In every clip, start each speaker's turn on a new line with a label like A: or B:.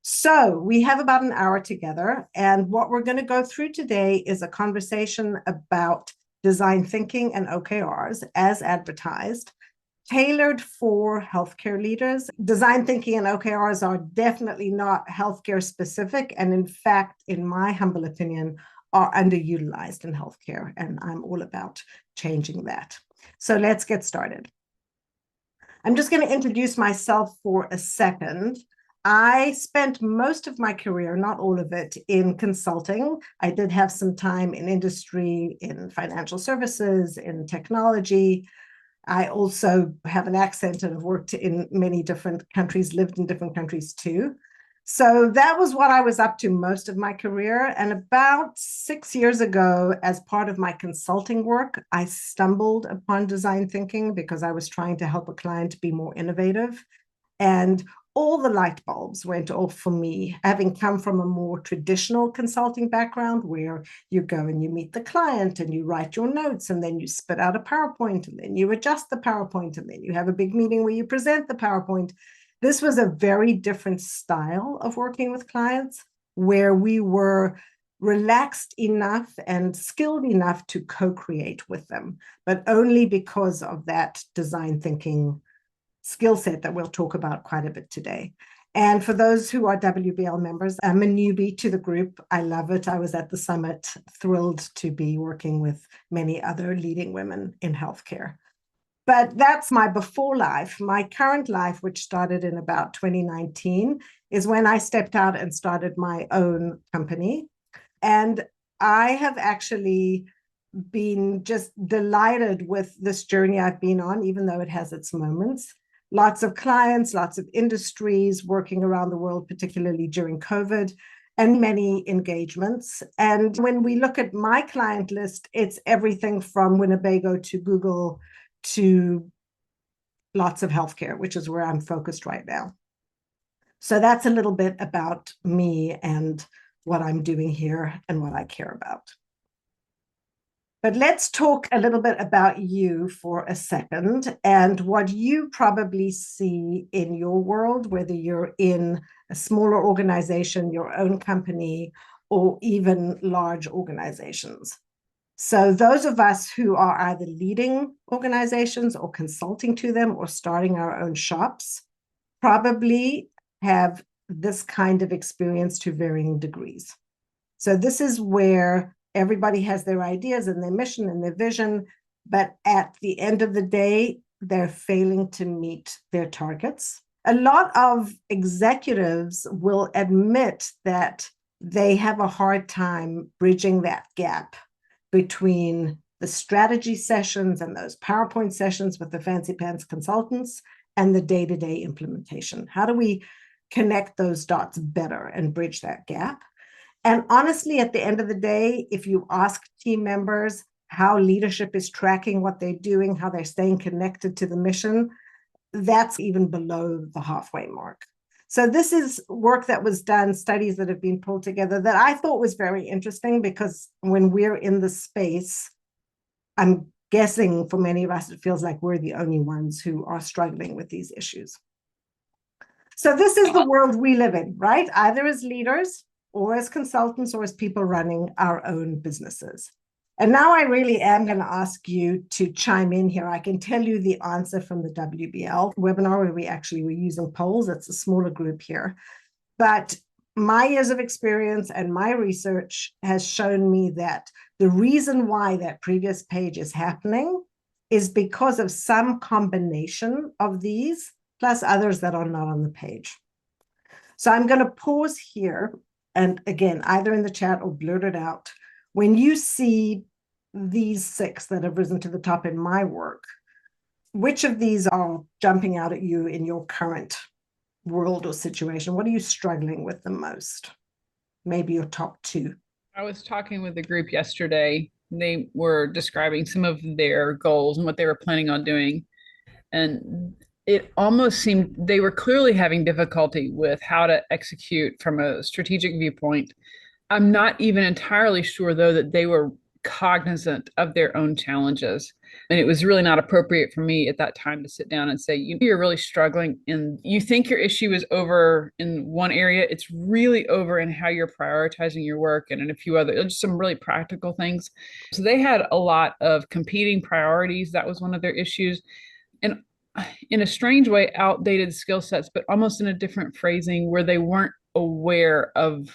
A: So we have about an hour together, and what we're going to go through today is a conversation about design thinking and OKRs as advertised, tailored for healthcare leaders. Design thinking and OKRs are definitely not healthcare specific, and in fact, in my humble opinion, are underutilized in healthcare, and I'm all about changing that. So let's get started. I'm just going to introduce myself for a second. I spent most of my career, not all of it, in consulting. I did have some time in industry, in financial services, in technology. I also have an accent and have worked in many different countries, lived in different countries too. So that was what I was up to most of my career. And about 6 years ago, as part of my consulting work, I stumbled upon design thinking because I was trying to help a client be more innovative. And all the light bulbs went off for me, having come from a more traditional consulting background where you go and you meet the client and you write your notes and then you spit out a PowerPoint and then you adjust the PowerPoint and then you have a big meeting where you present the PowerPoint. This was a very different style of working with clients where we were relaxed enough and skilled enough to co-create with them, but only because of that design thinking skill set that we'll talk about quite a bit today. And for those who are WBL members, I'm a newbie to the group. I love it. I was at the summit, thrilled to be working with many other leading women in healthcare. But that's my before life. My current life, which started in about 2019, is when I stepped out and started my own company. And I have actually been just delighted with this journey I've been on, even though it has its moments. Lots of clients, lots of industries working around the world, particularly during COVID, and many engagements. And when we look at my client list, it's everything from Winnebago to Google to lots of healthcare, which is where I'm focused right now. So that's a little bit about me and what I'm doing here and what I care about. But let's talk a little bit about you for a second and what you probably see in your world, whether you're in a smaller organization, your own company, or even large organizations. So those of us who are either leading organizations or consulting to them or starting our own shops probably have this kind of experience to varying degrees. So this is where everybody has their ideas and their mission and their vision, but at the end of the day, they're failing to meet their targets. A lot of executives will admit that they have a hard time bridging that gap between the strategy sessions and those PowerPoint sessions with the fancy pants consultants and the day-to-day implementation. How do we connect those dots better and bridge that gap? And honestly, at the end of the day, if you ask team members how leadership is tracking what they're doing, how they're staying connected to the mission, that's even below the halfway mark. So this is work that was done, studies that have been pulled together that I thought was very interesting because when we're in the space, I'm guessing for many of us, it feels like we're the only ones who are struggling with these issues. So this is the world we live in, right? Either as leaders or as consultants or as people running our own businesses. And now I really am going to ask you to chime in here. I can tell you the answer from the WBL webinar where we're using polls. It's a smaller group here. But my years of experience and my research has shown me that the reason why that previous page is happening is because of some combination of these, plus others that are not on the page. So I'm going to pause here. And again, either in the chat or blurt it out. When you see these 6 that have risen to the top in my work, which of these are jumping out at you in your current world or situation? What are you struggling with the most? Maybe your top 2.
B: I was talking with the group yesterday. They were describing some of their goals and what they were planning on doing. And it almost seemed they were clearly having difficulty with how to execute from a strategic viewpoint. I'm not even entirely sure, though, that they were cognizant of their own challenges. And it was really not appropriate for me at that time to sit down and say, you're really struggling and you think your issue is over in one area. It's really over in how you're prioritizing your work and in a few other, just some really practical things. So they had a lot of competing priorities. That was one of their issues. And in a strange way, outdated skill sets, but almost in a different phrasing where they weren't aware of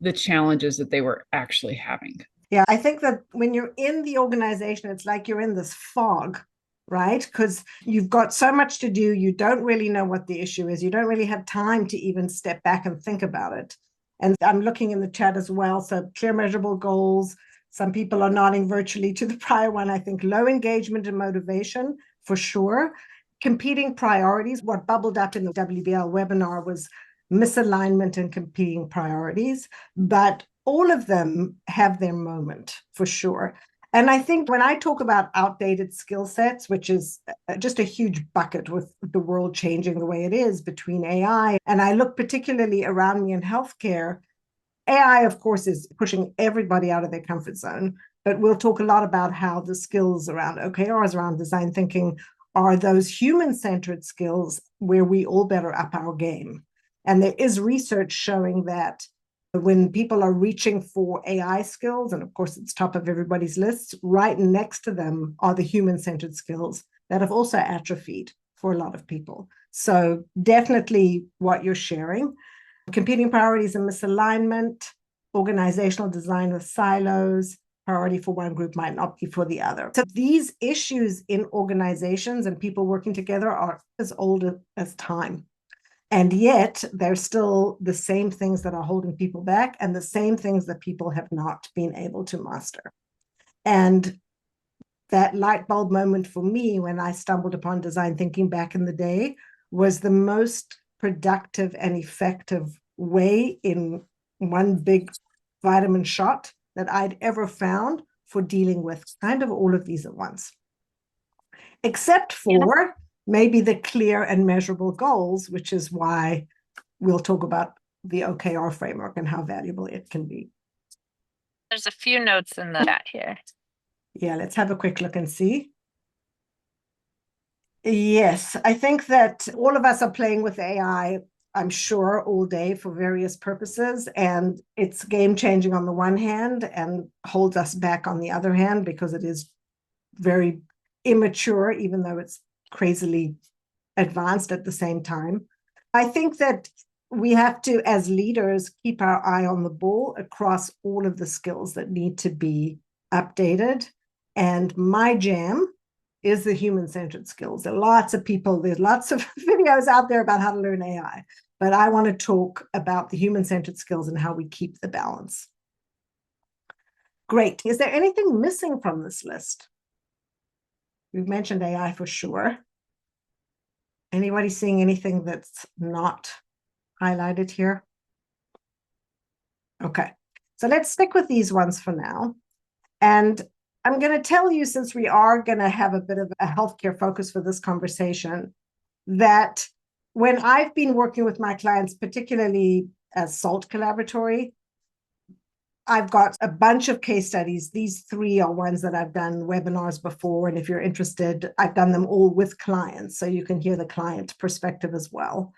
B: the challenges that they were actually having.
A: Yeah, I think that when you're in the organization, it's like you're in this fog, right? Because you've got so much to do. You don't really know what the issue is. You don't really have time to even step back and think about it. And I'm looking in the chat as well. So clear, measurable goals. Some people are nodding virtually to the prior one. I think low engagement and motivation for sure. Competing priorities. What bubbled up in the WBL webinar was misalignment and competing priorities. But all of them have their moment for sure. And I think when I talk about outdated skill sets, which is just a huge bucket with the world changing the way it is between AI, and I look particularly around me in healthcare, AI, of course, is pushing everybody out of their comfort zone. But we'll talk a lot about how the skills around OKRs, around design thinking, are those human-centered skills where we all better up our game. And there is research showing that when people are reaching for AI skills, and of course it's top of everybody's list, right next to them are the human-centered skills that have also atrophied for a lot of people. So definitely what you're sharing. Competing priorities and misalignment, organizational design with silos, priority for one group might not be for the other. So these issues in organizations and people working together are as old as time. And yet they're still the same things that are holding people back and the same things that people have not been able to master. And that light bulb moment for me when I stumbled upon design thinking back in the day was the most productive and effective way in one big vitamin shot that I'd ever found for dealing with kind of all of these at once. Except for maybe the clear and measurable goals, which is why we'll talk about the OKR framework and how valuable it can be.
C: There's a few notes in the chat here.
A: Yeah, let's have a quick look and see. Yes, I think that all of us are playing with AI, I'm sure, all day for various purposes. And it's game changing on the one hand and holds us back on the other hand because it is very immature, even though it's crazily advanced at the same time. I think that we have to, as leaders, keep our eye on the ball across all of the skills that need to be updated. And my jam is the human-centered skills. There's lots of videos out there about how to learn AI, but I want to talk about the human-centered skills and how we keep the balance. Great. Is there anything missing from this list? We've mentioned AI for sure. Anybody seeing anything that's not highlighted here? Okay, so let's stick with these ones for now. And I'm going to tell you, since we are going to have a bit of a healthcare focus for this conversation, that when I've been working with my clients, particularly as SALT Collaboratory, I've got a bunch of case studies. These three are ones that I've done webinars before. And if you're interested, I've done them all with clients, so you can hear the client perspective as well.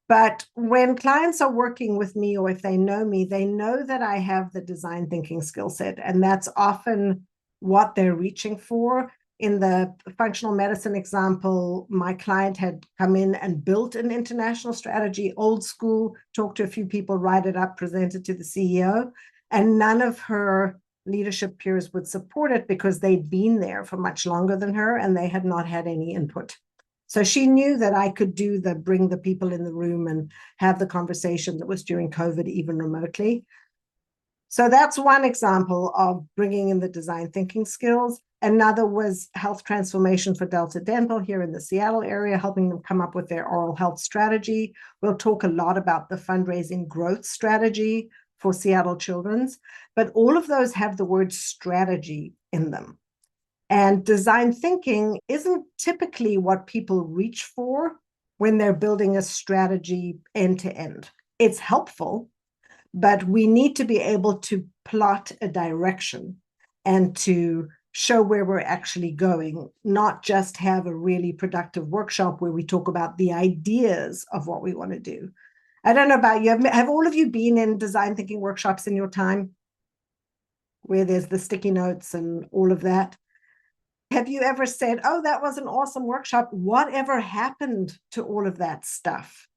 A: But when clients are working with me, or if they know that I have the design thinking skill set. And that's often what they're reaching for. In the functional medicine example, my client had come in and built an international strategy, old school, talked to a few people, write it up, present it to the CEO. And none of her leadership peers would support it because they'd been there for much longer than her and they had not had any input. So she knew that I could do the bring the people in the room and have the conversation that was during COVID, even remotely. So that's one example of bringing in the design thinking skills. Another was health transformation for Delta Dental here in the Seattle area, helping them come up with their oral health strategy. We'll talk a lot about the fundraising growth strategy for Seattle Children's, but all of those have the word strategy in them. And design thinking isn't typically what people reach for when they're building a strategy end to end. It's helpful, but we need to be able to plot a direction. and to show where we're actually going, not just have a really productive workshop where we talk about the ideas of what we want to do. I don't know about you. Have all of you been in design thinking workshops in your time where there's the sticky notes and all of that? Have you ever said, oh, that was an awesome workshop. Whatever happened to all of that stuff?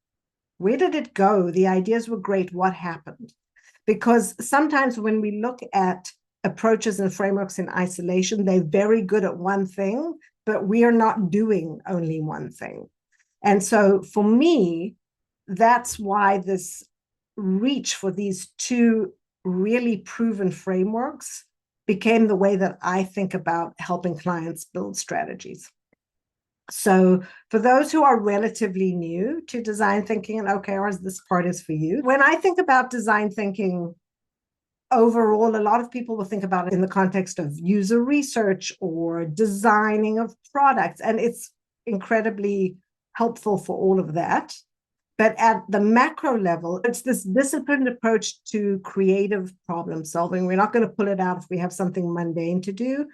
A: Where did it go? The ideas were great. What happened? Because sometimes when we look at approaches and frameworks in isolation, they're very good at one thing, but we are not doing only one thing. And so for me, that's why this reach for these two really proven frameworks became the way that I think about helping clients build strategies. So for those who are relatively new to design thinking and OKRs, this part is for you. When I think about design thinking overall, a lot of people will think about it in the context of user research or designing of products, and it's incredibly helpful for all of that. But at the macro level, it's this disciplined approach to creative problem solving. We're not going to pull it out if we have something mundane to do.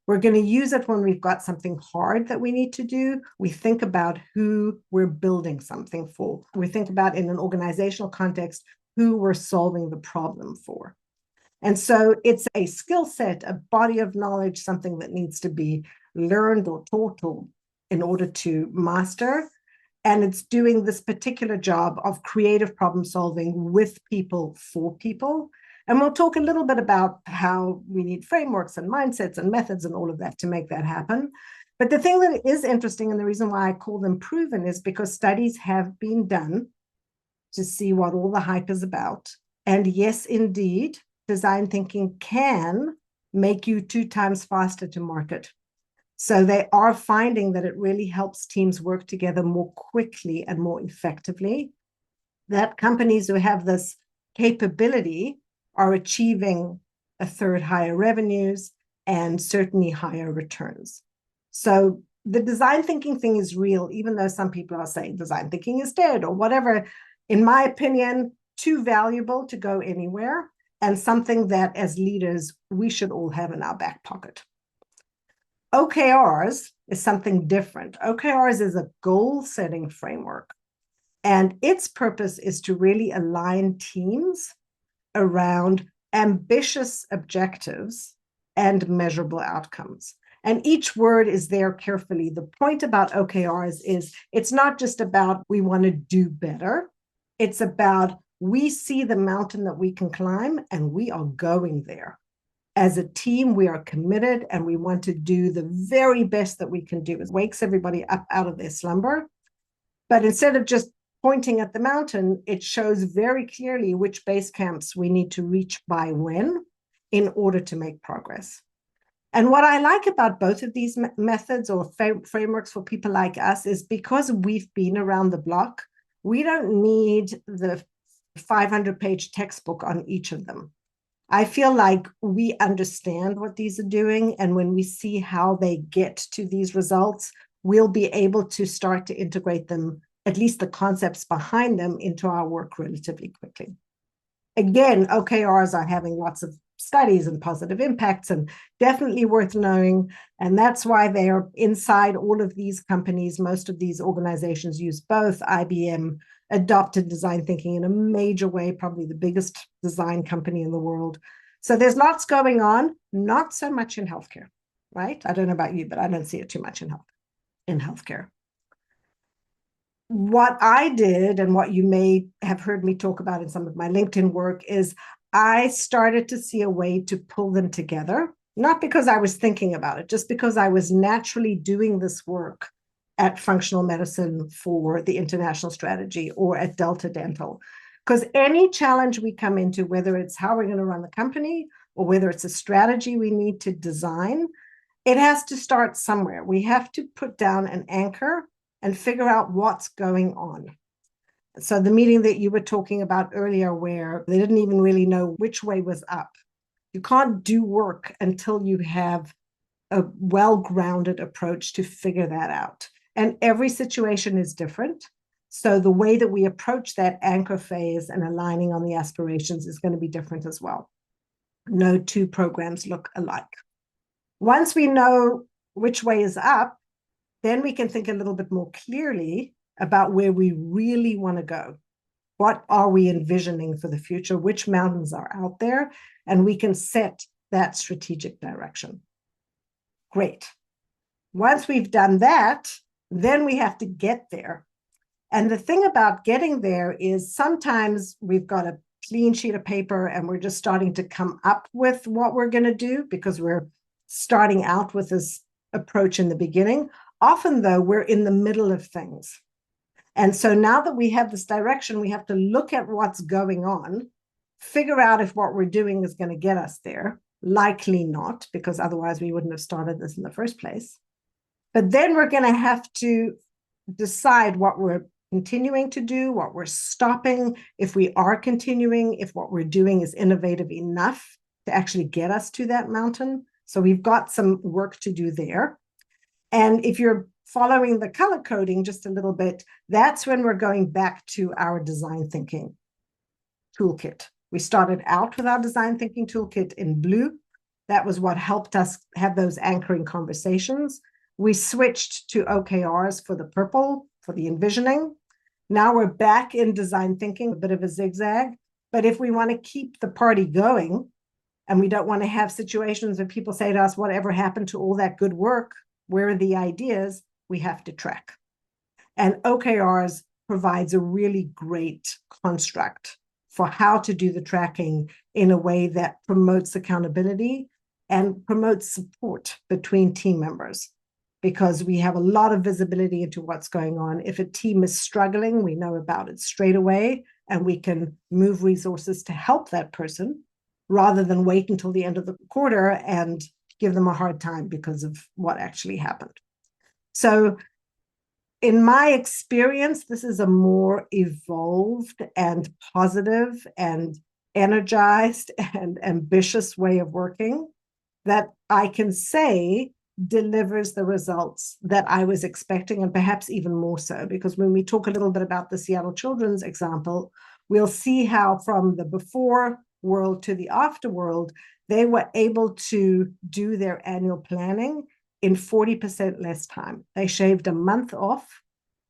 A: We're going to use it when we've got something hard that we need to do. We think about who we're building something for. We think about, in an organizational context, who we're solving the problem for. And so it's a skill set, a body of knowledge, something that needs to be learned or taught in order to master. And it's doing this particular job of creative problem solving with people for people. And we'll talk a little bit about how we need frameworks and mindsets and methods and all of that to make that happen. But the thing that is interesting, and the reason why I call them proven, is because studies have been done to see what all the hype is about. And yes, indeed, design thinking can make you 2 times faster to market. So they are finding that it really helps teams work together more quickly and more effectively, that companies who have this capability are achieving a third higher revenues and certainly higher returns. So the design thinking thing is real, even though some people are saying design thinking is dead or whatever. In my opinion, too valuable to go anywhere, and something that as leaders, we should all have in our back pocket. OKRs is something different. OKRs is a goal-setting framework, and its purpose is to really align teams around ambitious objectives and measurable outcomes. And each word is there carefully. The point about OKRs is it's not just about we want to do better. It's about we see the mountain that we can climb and we are going there. As a team, we are committed and we want to do the very best that we can do. It wakes everybody up out of their slumber. But instead of just pointing at the mountain, it shows very clearly which base camps we need to reach by when in order to make progress. And what I like about both of these methods or frameworks for people like us is because we've been around the block, we don't need the 500-page textbook on each of them. I feel like we understand what these are doing, and when we see how they get to these results, we'll be able to start to integrate them, at least the concepts behind them, into our work relatively quickly. Again, OKRs are having lots of studies and positive impacts, and definitely worth knowing. And that's why they are inside all of these companies. Most of these organizations use both. IBM adopted design thinking in a major way, probably the biggest design company in the world. So there's lots going on, not so much in healthcare, right? I don't know about you, but I don't see it too much in healthcare. What I did, and what you may have heard me talk about in some of my LinkedIn work, is I started to see a way to pull them together, not because I was thinking about it, just because I was naturally doing this work at functional medicine for the international strategy or at Delta Dental. Because any challenge we come into, whether it's how we're going to run the company or whether it's a strategy we need to design, it has to start somewhere. We have to put down an anchor and figure out what's going on. So the meeting that you were talking about earlier, where they didn't even really know which way was up. You can't do work until you have a well-grounded approach to figure that out. And every situation is different. So the way that we approach that anchor phase and aligning on the aspirations is going to be different as well. No two programs look alike. Once we know which way is up, then we can think a little bit more clearly about where we really want to go. What are we envisioning for the future? Which mountains are out there? And we can set that strategic direction. Great. Once we've done that, then we have to get there. And the thing about getting there is sometimes we've got a clean sheet of paper and we're just starting to come up with what we're going to do because we're starting out with this approach in the beginning. Often, though, we're in the middle of things. And so now that we have this direction, we have to look at what's going on, figure out if what we're doing is going to get us there. Likely not, because otherwise we wouldn't have started this in the first place. But then we're going to have to decide what we're continuing to do, what we're stopping, if we are continuing, if what we're doing is innovative enough to actually get us to that mountain. So we've got some work to do there. And if you're following the color coding just a little bit, that's when we're going back to our design thinking toolkit. We started out with our design thinking toolkit in blue. That was what helped us have those anchoring conversations. We switched to OKRs for the purple, for the envisioning. Now we're back in design thinking, a bit of a zigzag. But if we want to keep the party going, and we don't want to have situations where people say to us, whatever happened to all that good work? Where are the ideas? We have to track. And OKRs provides a really great construct for how to do the tracking in a way that promotes accountability and promotes support between team members, because we have a lot of visibility into what's going on. If a team is struggling, we know about it straight away, and we can move resources to help that person rather than wait until the end of the quarter and give them a hard time because of what actually happened. So in my experience, this is a more evolved and positive and energized and ambitious way of working that I can say delivers the results that I was expecting, and perhaps even more so, because when we talk a little bit about the Seattle Children's example, we'll see how from the before world to the after world, they were able to do their annual planning in 40% less time. They shaved a month off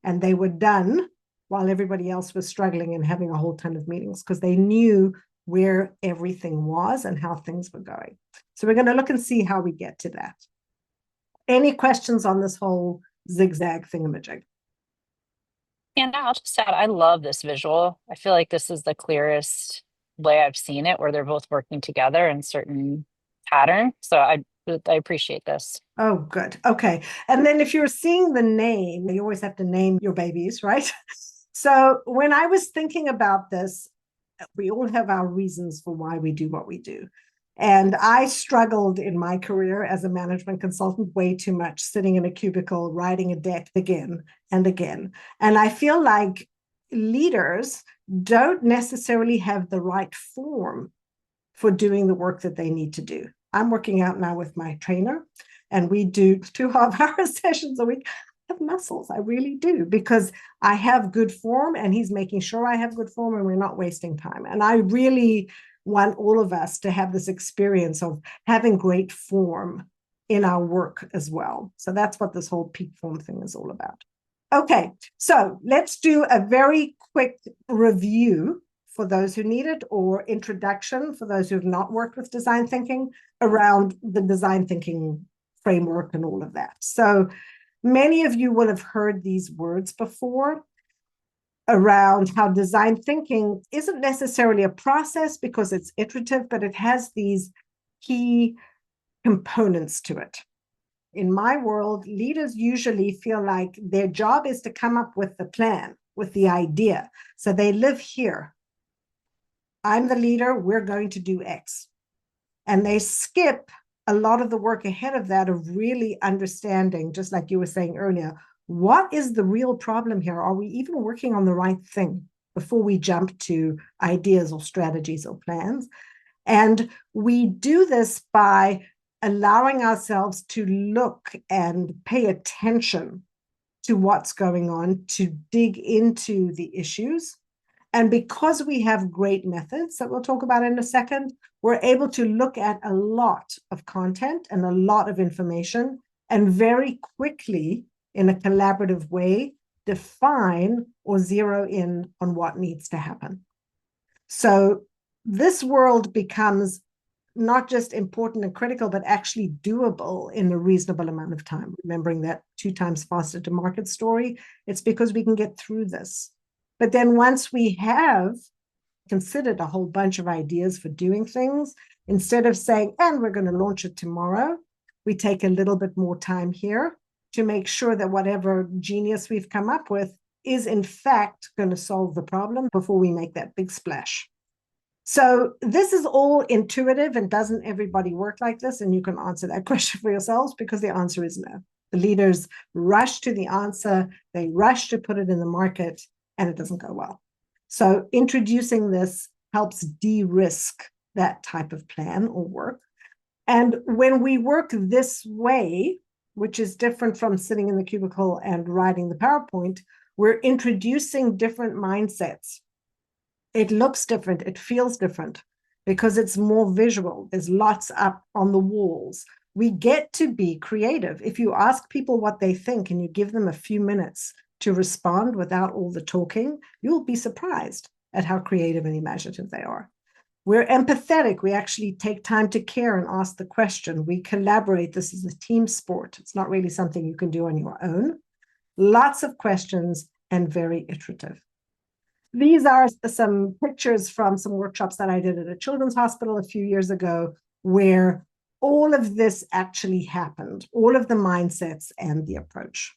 A: and they were done while everybody else was struggling and having a whole ton of meetings because they knew where everything was and how things were going. So we're going to look and see how we get to that. Any questions on this whole zigzag thingamajig?
C: And I'll just add, I love this visual. I feel like this is the clearest way I've seen it, where they're both working together in certain pattern. So I appreciate this.
A: Oh, good. Okay. And then if you're seeing the name, you always have to name your babies, right? So when I was thinking about this, we all have our reasons for why we do what we do. And I struggled in my career as a management consultant way too much, sitting in a cubicle, writing a deck again and again. And I feel like leaders don't necessarily have the right form for doing the work that they need to do. I'm working out now with my trainer, and we do 2 half-hour sessions a week. I have muscles, I really do, because I have good form and he's making sure I have good form and we're not wasting time. And I really want all of us to have this experience of having great form in our work as well. So that's what this whole PeakForm thing is all about. Okay, so let's do a very quick review for those who need it, or introduction for those who have not worked with design thinking, around the design thinking framework and all of that. So many of you will have heard these words before around how design thinking isn't necessarily a process because it's iterative, but it has these key components to it. In my world, leaders usually feel like their job is to come up with the plan, with the idea. So they live here. I'm the leader, we're going to do X. And they skip a lot of the work ahead of that of really understanding, just like you were saying earlier, what is the real problem here? Are we even working on the right thing before we jump to ideas or strategies or plans? And we do this by allowing ourselves to look and pay attention to what's going on, to dig into the issues, And because we have great methods that we'll talk about in a second, we're able to look at a lot of content and a lot of information and very quickly, in a collaborative way, define or zero in on what needs to happen. So this world becomes not just important and critical, but actually doable in a reasonable amount of time. Remembering that 2 times faster to market story, it's because we can get through this. But then once we have considered a whole bunch of ideas for doing things, instead of saying, and we're going to launch it tomorrow, we take a little bit more time here to make sure that whatever genius we've come up with is in fact going to solve the problem before we make that big splash. So this is all intuitive, and doesn't everybody work like this? And you can answer that question for yourselves, because the answer is no. The leaders rush to the answer, they rush to put it in the market, and it doesn't go well. So introducing this helps de-risk that type of plan or work. And when we work this way, which is different from sitting in the cubicle and writing the PowerPoint, we're introducing different mindsets. It looks different, it feels different, because it's more visual. There's lots up on the walls. We get to be creative. If you ask people what they think and you give them a few minutes to respond without all the talking, you'll be surprised at how creative and imaginative they are. We're empathetic. We actually take time to care and ask the question. We collaborate. This is a team sport. It's not really something you can do on your own. Lots of questions and very iterative. These are some pictures from some workshops that I did at a children's hospital a few years ago, where all of this actually happened, all of the mindsets and the approach.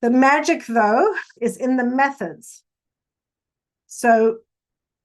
A: The magic, though, is in the methods. So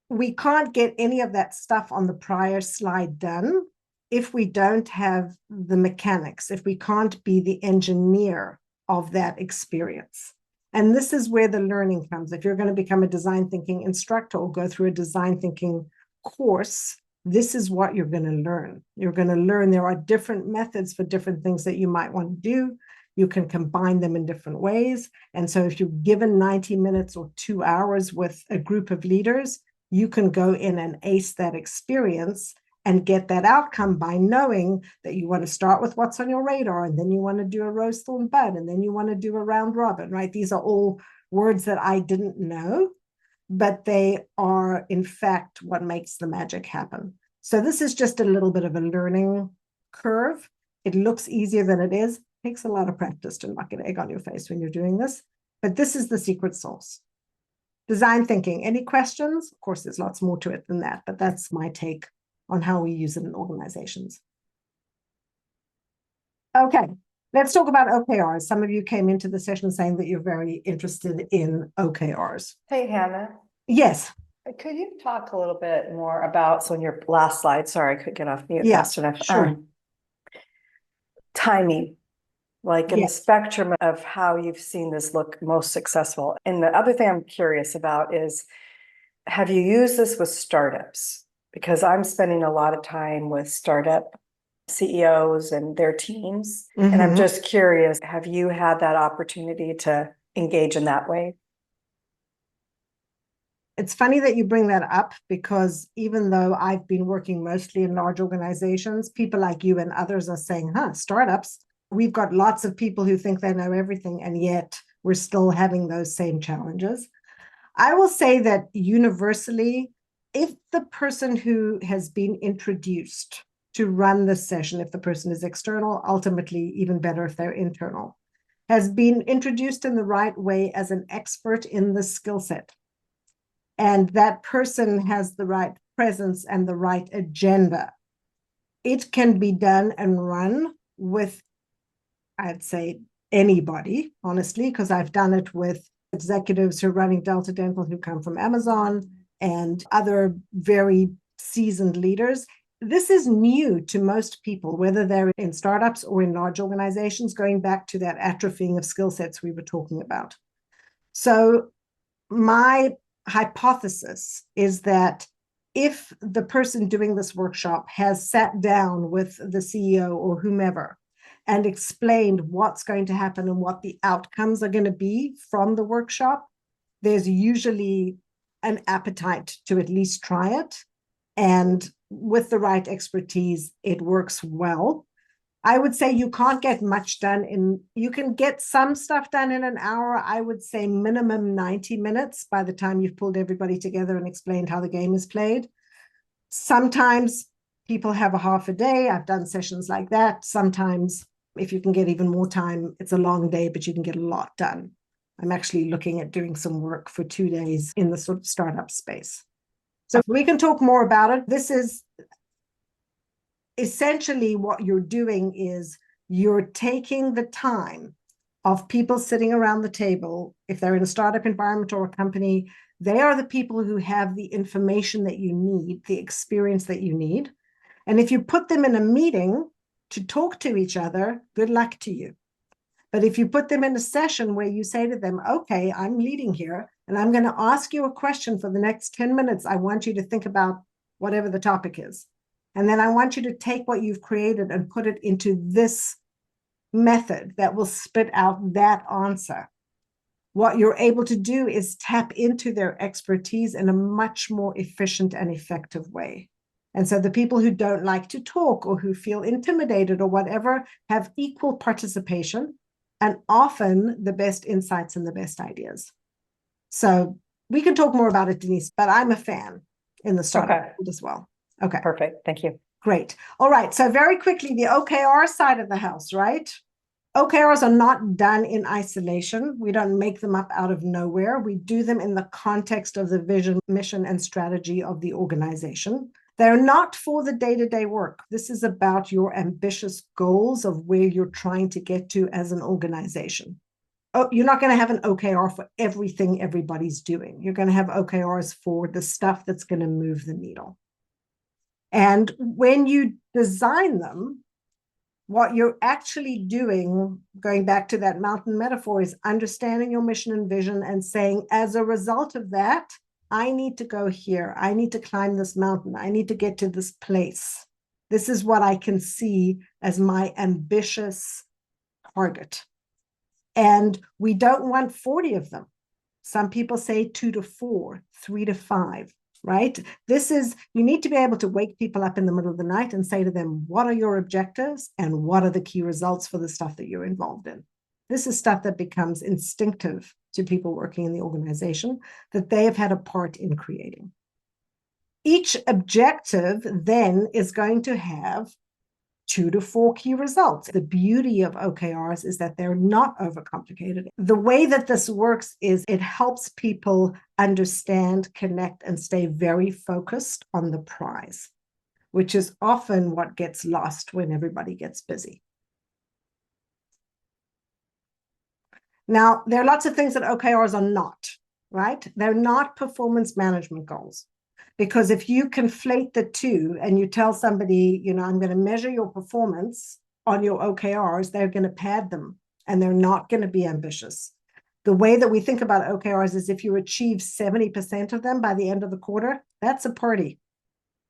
A: we can't get any of that stuff on the prior slide done if we don't have the mechanics, if we can't be the engineer of that experience. And this is where the learning comes. If you're going to become a design thinking instructor or go through a design thinking course, this is what you're going to learn. You're going to learn there are different methods for different things that you might want to do. You can combine them in different ways. And so if you're given 90 minutes or 2 hours with a group of leaders, you can go in and ace that experience and get that outcome by knowing that you want to start with what's on your radar, and then you want to do a rose, thorn, bud, and then you want to do a round robin, right? These are all words that I didn't know, but they are, in fact, what makes the magic happen. So this is just a little bit of a learning curve. It looks easier than it is. It takes a lot of practice to knock an egg on your face when you're doing this, but this is the secret sauce. Design thinking. Any questions? Of course, there's lots more to it than that, but that's my take on how we use it in organizations. Okay, let's talk about OKRs. Some of you came into the session saying that you're very interested in OKRs.
D: Hey, Hannah.
A: Yes.
D: Could you talk a little bit more about, so in your last slide, sorry, I couldn't get off mute fast enough.
A: Sure.
D: Timing, like in the
A: Yes.
D: spectrum of how you've seen this look most successful. And the other thing I'm curious about is, have you used this with startups? Because I'm spending a lot of time with startup CEOs and their teams. And I'm just curious, have you had that opportunity to engage in that way?
A: It's funny that you bring that up, because even though I've been working mostly in large organizations, people like you and others are saying, startups, we've got lots of people who think they know everything, and yet we're still having those same challenges. I will say that universally, if the person who has been introduced to run the session, if the person is external, ultimately even better if they're internal, has been introduced in the right way as an expert in the skill set, and that person has the right presence and the right agenda, it can be done and run with, I'd say, anybody, honestly, because I've done it with executives who are running Delta Dental who come from Amazon and other very seasoned leaders. This is new to most people, whether they're in startups or in large organizations, going back to that atrophying of skill sets we were talking about. So my hypothesis is that if the person doing this workshop has sat down with the CEO or whomever and explained what's going to happen and what the outcomes are going to be from the workshop, there's usually an appetite to at least try it. And with the right expertise, it works well. I would say you can't get much done you can get some stuff done in an hour. I would say minimum 90 minutes by the time you've pulled everybody together and explained how the game is played. Sometimes people have a half a day. I've done sessions like that. Sometimes if you can get even more time, it's a long day, but you can get a lot done. I'm actually looking at doing some work for 2 days in the sort of startup space. So we can talk more about it. This is essentially what you're doing is you're taking the time of people sitting around the table. If they're in a startup environment or a company, they are the people who have the information that you need, the experience that you need. And if you put them in a meeting to talk to each other, good luck to you. But if you put them in a session where you say to them, okay, I'm leading here, and I'm going to ask you a question for the next 10 minutes. I want you to think about whatever the topic is. And then I want you to take what you've created and put it into this method that will spit out that answer. What you're able to do is tap into their expertise in a much more efficient and effective way. And so the people who don't like to talk or who feel intimidated or whatever have equal participation and often the best insights and the best ideas. So we can talk more about it, Denise, but I'm a fan in the startup field as well. Okay.
D: Perfect. Thank you.
A: Great. All right. So very quickly, the OKR side of the house, right? OKRs are not done in isolation. We don't make them up out of nowhere. We do them in the context of the vision, mission, and strategy of the organization. They're not for the day-to-day work. This is about your ambitious goals of where you're trying to get to as an organization. Oh, you're not going to have an OKR for everything everybody's doing. You're going to have OKRs for the stuff that's going to move the needle. And when you design them, what you're actually doing, going back to that mountain metaphor, is understanding your mission and vision and saying, as a result of that, I need to go here. I need to climb this mountain. I need to get to this place. This is what I can see as my ambitious target. And we don't want 40 of them. Some people say 2 to 4, 3 to 5. Right? You need to be able to wake people up in the middle of the night and say to them, what are your objectives and what are the key results for the stuff that you're involved in? This is stuff that becomes instinctive to people working in the organization that they have had a part in creating. Each objective then is going to have 2 to 4 key results. The beauty of OKRs is that they're not overcomplicated. The way that this works is it helps people understand, connect, and stay very focused on the prize, which is often what gets lost when everybody gets busy. Now, there are lots of things that OKRs are not, right? They're not performance management goals. Because if you conflate the two and you tell somebody, I'm going to measure your performance on your OKRs, they're going to pad them and they're not going to be ambitious. The way that we think about OKRs is if you achieve 70% of them by the end of the quarter, that's a party.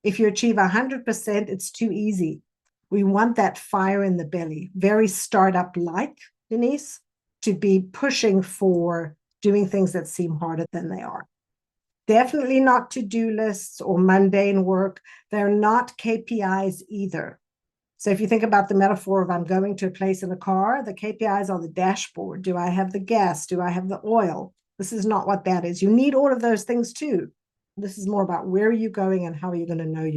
A: If you achieve 100%, it's too easy. We want that fire in the belly, very startup-like, Denise, to be pushing for doing things that seem harder than they are. Definitely not to-do lists or mundane work. They're not KPIs either. So if you think about the metaphor of I'm going to a place in a car, the KPIs are the dashboard. Do I have the gas? Do I have the oil? This is not what that is. You need all of those things too. This is more about where are you going and how are you going to know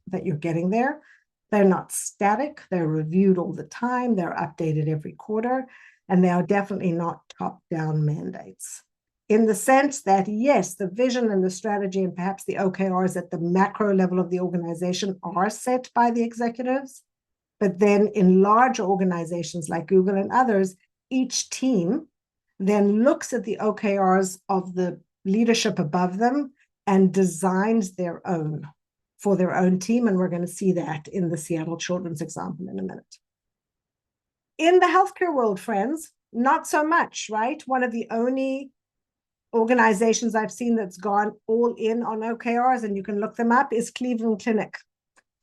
A: that you're getting there. They're not static. They're reviewed all the time. They're updated every quarter. And they are definitely not top-down mandates. In the sense that, yes, the vision and the strategy and perhaps the OKRs at the macro level of the organization are set by the executives. But then in larger organizations like Google and others, each team then looks at the OKRs of the leadership above them and designs their own for their own team. And we're going to see that in the Seattle Children's example in a minute. In the healthcare world, friends, not so much, right? One of the only organizations I've seen that's gone all in on OKRs, and you can look them up, is Cleveland Clinic.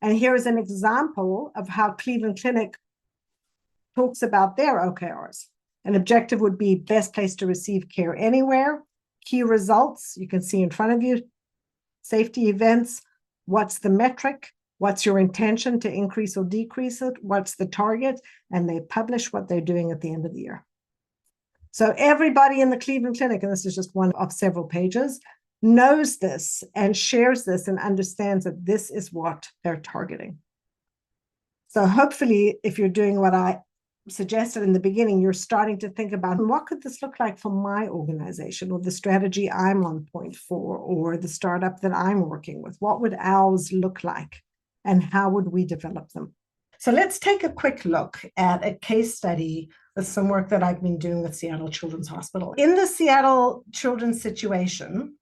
A: And here is an example of how Cleveland Clinic talks about their OKRs. An objective would be best place to receive care anywhere, Key results, you can see in front of you, safety events, what's the metric, what's your intention to increase or decrease it, what's the target, and they publish what they're doing at the end of the year. So everybody in the Cleveland Clinic, and this is just one of several pages, knows this and shares this and understands that this is what they're targeting. So hopefully, if you're doing what I suggested in the beginning, you're starting to think about what could this look like for my organization, or the strategy I'm on point for, or the startup that I'm working with. What would ours look like, and how would we develop them? So let's take a quick look at a case study with some work that I've been doing with Seattle Children's Hospital. In the Seattle Children's situation,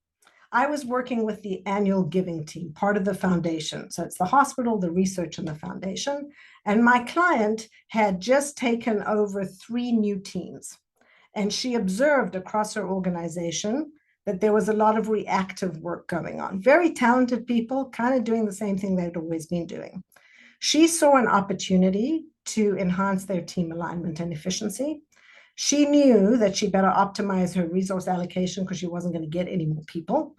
A: I was working with the annual giving team, part of the foundation. So it's the hospital, the research, and the foundation. And my client had just taken over 3 new teams. And she observed across her organization that there was a lot of reactive work going on. Very talented people, kind of doing the same thing they'd always been doing. She saw an opportunity to enhance their team alignment and efficiency. She knew that she better optimize her resource allocation because she wasn't going to get any more people.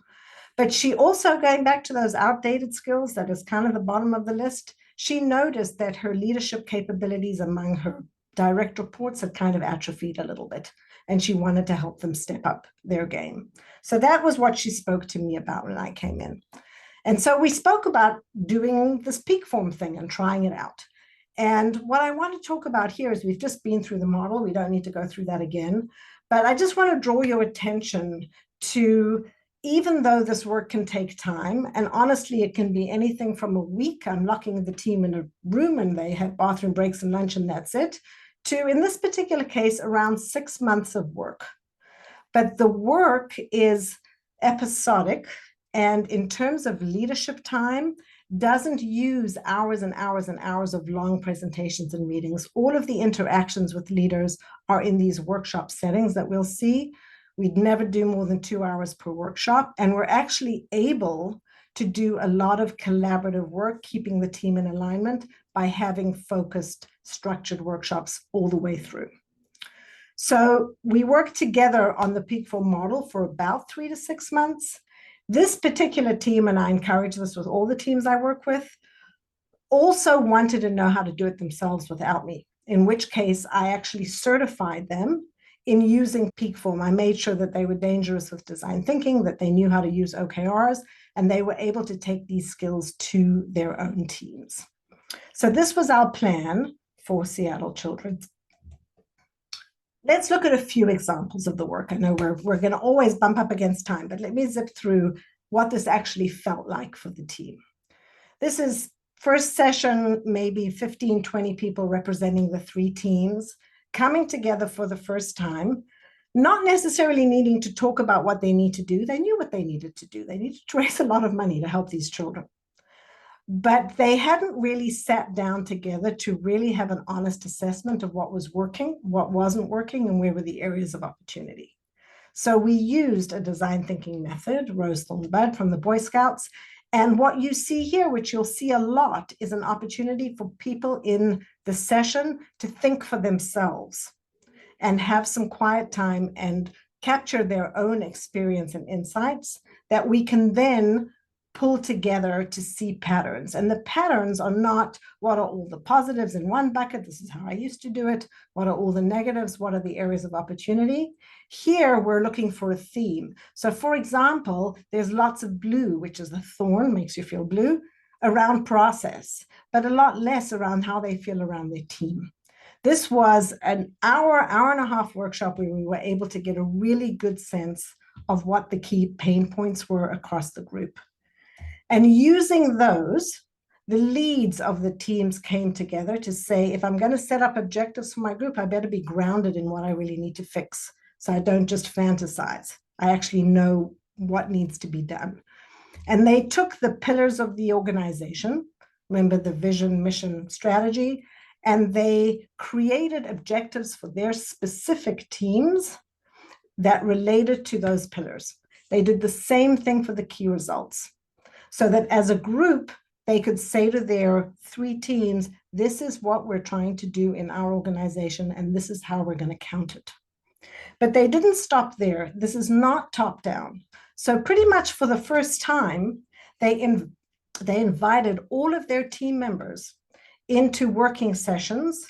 A: But she also, going back to those outdated skills, that is kind of the bottom of the list, she noticed that her leadership capabilities among her direct reports had kind of atrophied a little bit, and she wanted to help them step up their game. So that was what she spoke to me about when I came in. And so we spoke about doing this PeakForm thing and trying it out. And what I want to talk about here is we've just been through the model. We don't need to go through that again. But I just want to draw your attention to, even though this work can take time, and honestly, it can be anything from a week, I'm locking the team in a room and they have bathroom breaks and lunch and that's it, to, in this particular case, around 6 months of work. But the work is episodic, and in terms of leadership time, doesn't use hours and hours and hours of long presentations and meetings. All of the interactions with leaders are in these workshop settings that we'll see. We'd never do more than 2 hours per workshop, and we're actually able to do a lot of collaborative work, keeping the team in alignment by having focused, structured workshops all the way through. So we work together on the PeakForm model for about 3 to 6 months. This particular team, and I encourage this with all the teams I work with, also wanted to know how to do it themselves without me, in which case I actually certified them in using PeakForm. I made sure that they were dangerous with design thinking, that they knew how to use OKRs, and they were able to take these skills to their own teams. So this was our plan for Seattle Children's. Let's look at a few examples of the work. I know we're going to always bump up against time, but let me zip through what this actually felt like for the team. This is first session, maybe 15, 20 people representing the 3 teams coming together for the first time, not necessarily needing to talk about what they need to do. They knew what they needed to do. They needed to raise a lot of money to help these children. But they hadn't really sat down together to really have an honest assessment of what was working, what wasn't working, and where were the areas of opportunity. So we used a design thinking method, Rose Thorn Bud from the Boy Scouts. And what you see here, which you'll see a lot, is an opportunity for people in the session to think for themselves and have some quiet time and capture their own experience and insights that we can then pull together to see patterns. And the patterns are not what are all the positives in one bucket, this is how I used to do it, what are all the negatives, what are the areas of opportunity. Here we're looking for a theme. So for example, there's lots of blue, which is a thorn, makes you feel blue, around process, but a lot less around how they feel around their team. This was an hour and a half workshop where we were able to get a really good sense of what the key pain points were across the group. And using those, the leads of the teams came together to say, if I'm going to set up objectives for my group, I better be grounded in what I really need to fix. So I don't just fantasize. I actually know what needs to be done. And they took the pillars of the organization, remember the vision, mission, strategy, and they created objectives for their specific teams that related to those pillars. They did the same thing for the key results, so that as a group, they could say to their 3 teams, this is what we're trying to do in our organization, and this is how we're going to count it. But they didn't stop there. This is not top down. So pretty much for the first time, they invited all of their team members into working sessions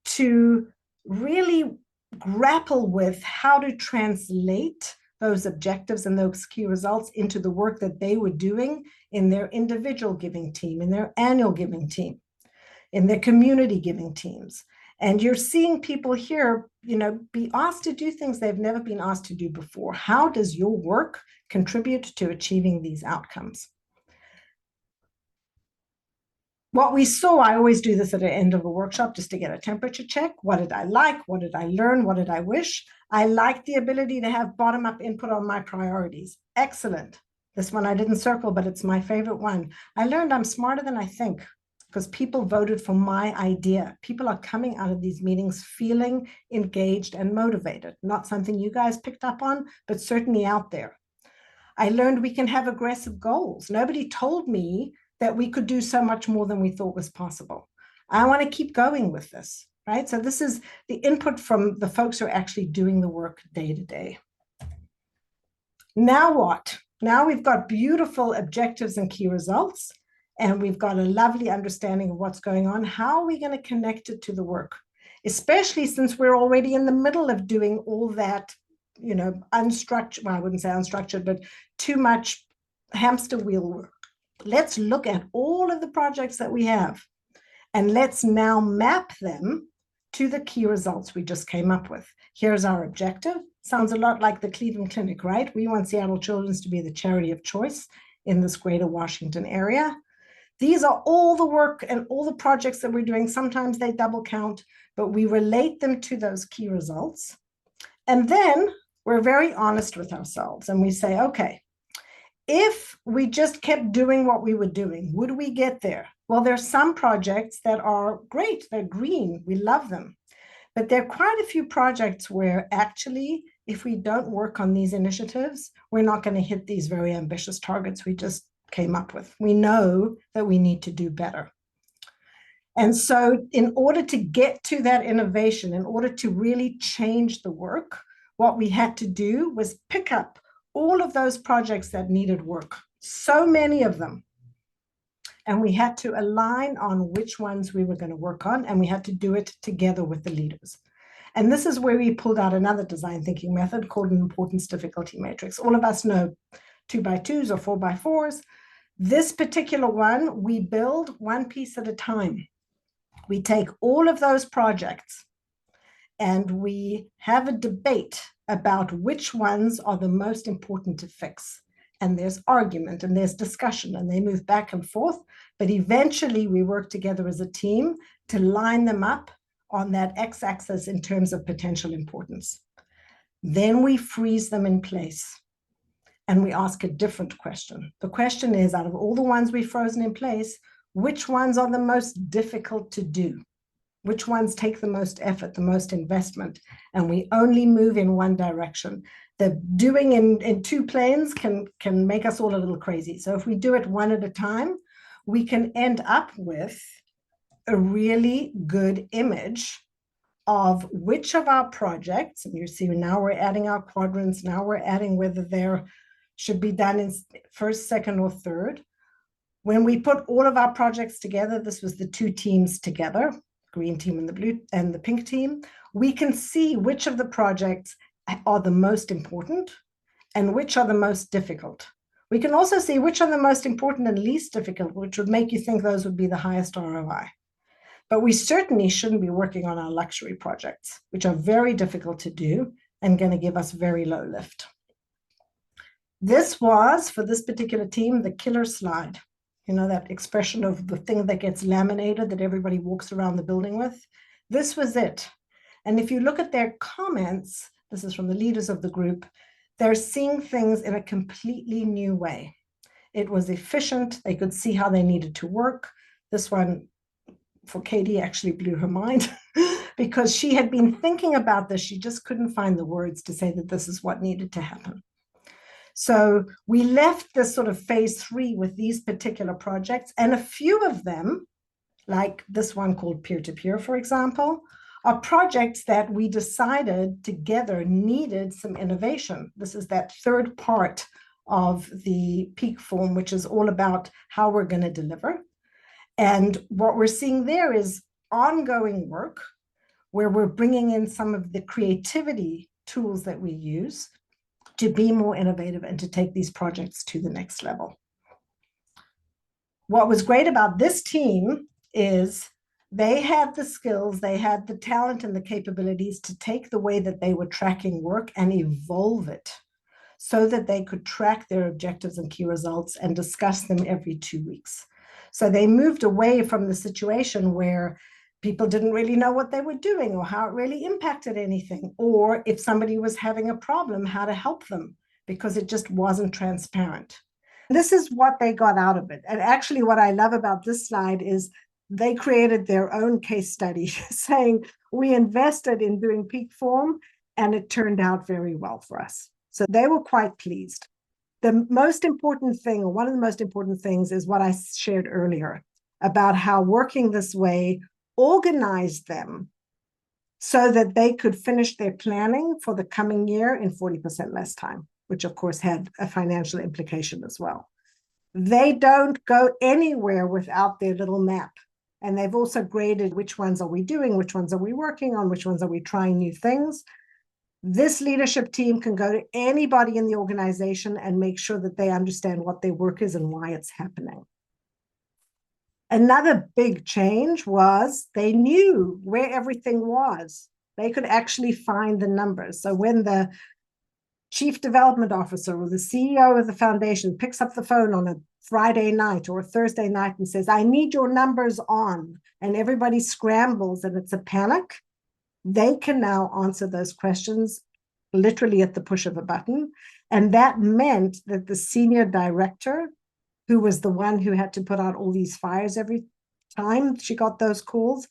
A: to really grapple with how to translate those objectives and those key results into the work that they were doing in their individual giving team, in their annual giving team, in their community giving teams. And you're seeing people here, be asked to do things they've never been asked to do before. How does your work contribute to achieving these outcomes? What we saw, I always do this at the end of a workshop just to get a temperature check. What did I like? What did I learn? What did I wish? I liked the ability to have bottom-up input on my priorities. Excellent. This one I didn't circle, but it's my favorite one. I learned I'm smarter than I think because people voted for my idea. People are coming out of these meetings feeling engaged and motivated. Not something you guys picked up on, but certainly out there. I learned we can have aggressive goals. Nobody told me that we could do so much more than we thought was possible. I want to keep going with this, right? So this is the input from the folks who are actually doing the work day to day. Now what? Now we've got beautiful objectives and key results, and we've got a lovely understanding of what's going on. How are we going to connect it to the work? Especially since we're already in the middle of doing all that, unstructured, well, I wouldn't say unstructured, but too much hamster wheel work. Let's look at all of the projects that we have, and let's now map them to the key results we just came up with. Here's our objective. Sounds a lot like the Cleveland Clinic, right? We want Seattle Children's to be the charity of choice in this greater Washington area. These are all the work and all the projects that we're doing. Sometimes they double count, but we relate them to those key results. And then we're very honest with ourselves and we say, okay, if we just kept doing what we were doing, would we get there? Well, there's some projects that are great. They're green. We love them. But there are quite a few projects where actually, if we don't work on these initiatives, we're not going to hit these very ambitious targets we just came up with. We know that we need to do better. And so in order to get to that innovation, in order to really change the work, what we had to do was pick up all of those projects that needed work, so many of them. And we had to align on which ones we were going to work on, and we had to do it together with the leaders. And this is where we pulled out another design thinking method called an importance difficulty matrix. All of us know 2x2s or 4x4s. This particular one, we build one piece at a time. We take all of those projects and we have a debate about which ones are the most important to fix. And there's argument and there's discussion and they move back and forth. But eventually we work together as a team to line them up on that x-axis in terms of potential importance. Then we freeze them in place and we ask a different question. The question is, out of all the ones we've frozen in place, which ones are the most difficult to do? Which ones take the most effort, the most investment? And we only move in one direction. The doing in two planes can make us all a little crazy. So if we do it one at a time, we can end up with a really good image of which of our projects, and you see now we're adding our quadrants, now we're adding whether they should be done in first, second, or third. When we put all of our projects together, this was the two teams together, green team and the blue and the pink team, we can see which of the projects are the most important and which are the most difficult. We can also see which are the most important and least difficult, which would make you think those would be the highest ROI. But we certainly shouldn't be working on our luxury projects, which are very difficult to do and going to give us very low lift. This was, for this particular team, the killer slide. You know, that expression of the thing that gets laminated that everybody walks around the building with. This was it. And if you look at their comments, this is from the leaders of the group, they're seeing things in a completely new way. It was efficient. They could see how they needed to work. This one, for Katie, actually blew her mind because she had been thinking about this. She just couldn't find the words to say that this is what needed to happen. So we left this sort of phase 3 with these particular projects, and a few of them, like this one called peer-to-peer, for example, are projects that we decided together needed some innovation. This is that third part of the PeakForm, which is all about how we're going to deliver. And what we're seeing there is ongoing work where we're bringing in some of the creativity tools that we use to be more innovative and to take these projects to the next level. What was great about this team is they had the skills, they had the talent and the capabilities to take the way that they were tracking work and evolve it so that they could track their objectives and key results and discuss them every 2 weeks. So they moved away from the situation where people didn't really know what they were doing or how it really impacted anything, or if somebody was having a problem, how to help them, because it just wasn't transparent. This is what they got out of it. And actually what I love about this slide is they created their own case study saying, we invested in doing PeakForm and it turned out very well for us. So they were quite pleased. The most important thing, or one of the most important things, is what I shared earlier about how working this way organized them so that they could finish their planning for the coming year in 40% less time, which of course had a financial implication as well. They don't go anywhere without their little map. And they've also graded which ones are we doing, which ones are we working on, which ones are we trying new things. This leadership team can go to anybody in the organization and make sure that they understand what their work is and why it's happening. Another big change was they knew where everything was. They could actually find the numbers. So when the chief development officer or the CEO of the foundation picks up the phone on a Friday night or a Thursday night and says, I need your numbers on, and everybody scrambles and it's a panic, they can now answer those questions literally at the push of a button. And that meant that the senior director, who was the one who had to put out all these fires every time she got those calls,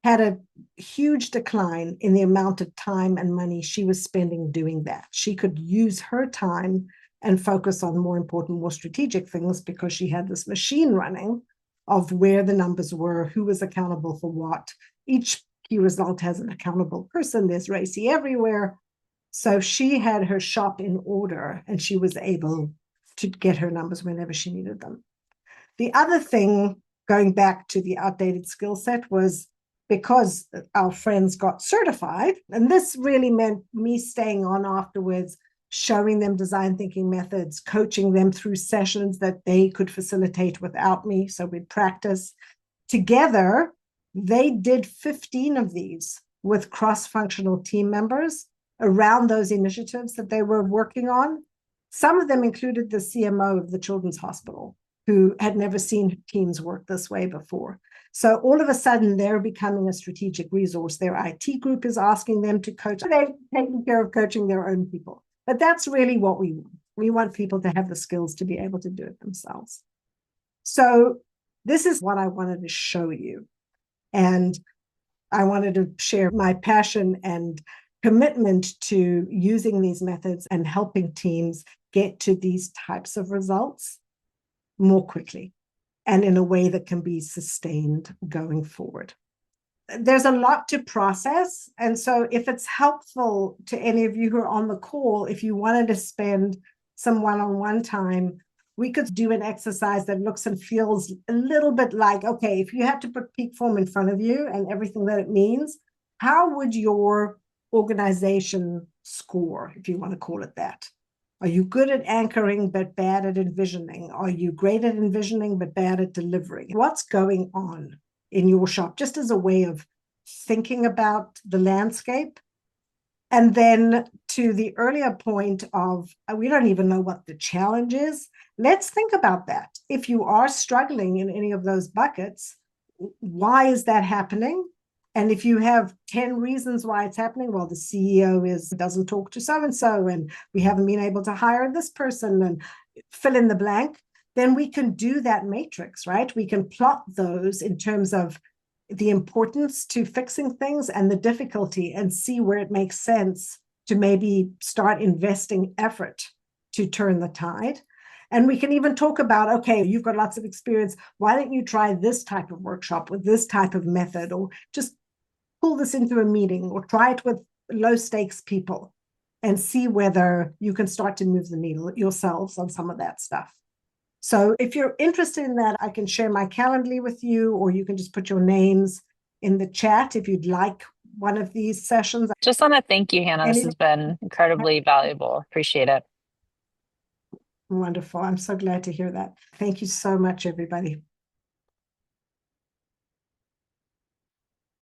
A: had a huge decline in the amount of time and money she was spending doing that. She could use her time and focus on more important, more strategic things because she had this machine running of where the numbers were, who was accountable for what. Each key result has an accountable person. There's RACI everywhere. So she had her shop in order and she was able to get her numbers whenever she needed them. The other thing, going back to the outdated skill set, was because our friends got certified, and this really meant me staying on afterwards, showing them design thinking methods, coaching them through sessions that they could facilitate without me. So we'd practice together. They did 15 of these with cross-functional team members around those initiatives that they were working on. Some of them included the CMO of the Children's Hospital, who had never seen teams work this way before. So all of a sudden, they're becoming a strategic resource. Their IT group is asking them to coach. They're taking care of coaching their own people. But that's really what we want. We want people to have the skills to be able to do it themselves. So this is what I wanted to show you. And I wanted to share my passion and commitment to using these methods and helping teams get to these types of results more quickly and in a way that can be sustained going forward. There's a lot to process. And so if it's helpful to any of you who are on the call, if you wanted to spend some one-on-one time, we could do an exercise that looks and feels a little bit like, okay, if you had to put PeakForm in front of you and everything that it means, how would your organization score, if you want to call it that? Are you good at anchoring but bad at envisioning? Are you great at envisioning but bad at delivering? What's going on in your shop, just as a way of thinking about the landscape? And then to the earlier point of, we don't even know what the challenge is. Let's think about that. If you are struggling in any of those buckets, why is that happening? And if you have 10 reasons why it's happening, well, the CEO doesn't talk to so-and-so, and we haven't been able to hire this person, and fill in the blank, then we can do that matrix, right? We can plot those in terms of the importance to fixing things and the difficulty, and see where it makes sense to maybe start investing effort to turn the tide. And we can even talk about, okay, you've got lots of experience. Why don't you try this type of workshop with this type of method, or just pull this into a meeting or try it with low stakes people and see whether you can start to move the needle yourselves on some of that stuff. So if you're interested in that, I can share my Calendly with you, or you can just put your names in the chat if you'd like one of these sessions.
C: Just want to thank you, Hannah. This has been incredibly valuable. Appreciate it.
A: Wonderful. I'm so glad to hear that. Thank you so much, everybody.